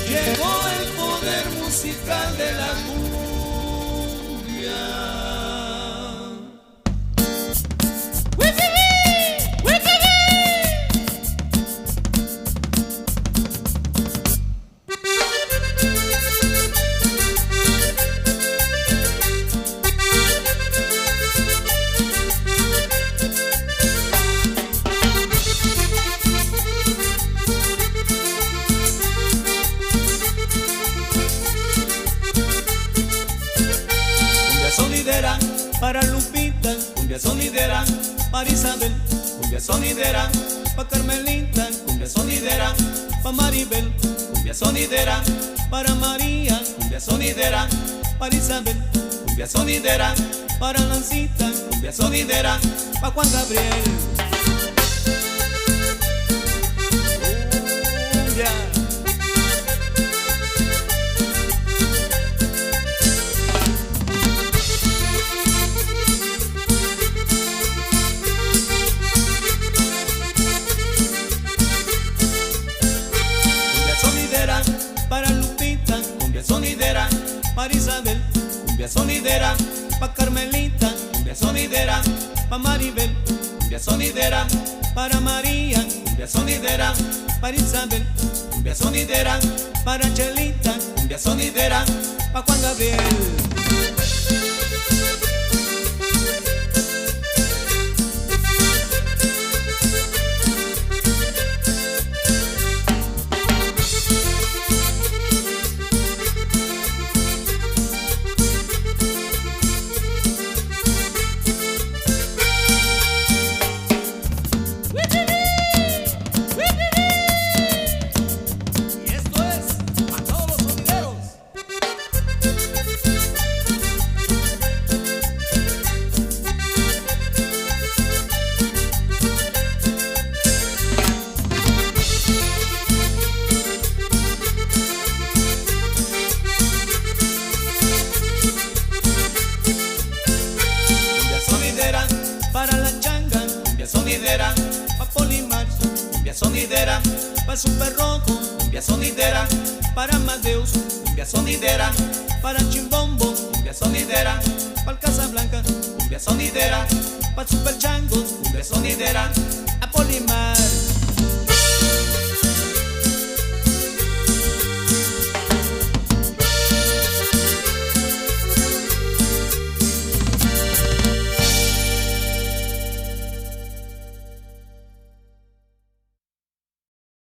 Llegó el poder musical de la cumbia. Sonidera para Lupita, cumbia sonidera para Isabel, cumbia sonidera para Carmelita, cumbia sonidera para Maribel, cumbia sonidera para María, cumbia sonidera para Isabel, cumbia sonidera para Nancita, cumbia sonidera para Juan Gabriel. Cumbia. Para Lupita, cumbia sonidera para Isabel, cumbia sonidera para Carmelita, cumbia sonidera para Maribel, cumbia sonidera para María, cumbia sonidera para Isabel, cumbia sonidera para Chelita, cumbia sonidera para Juan Gabriel. Para la changa, cumbia sonidera, pa' Polimar, cumbia sonidera, pa' Super Rojo, cumbia sonidera, para Amadeus, cumbia sonidera, para Chimbombo, cumbia sonidera, para Casablanca, cumbia sonidera, pa' Super Chango, cumbia sonidera, a Polimar.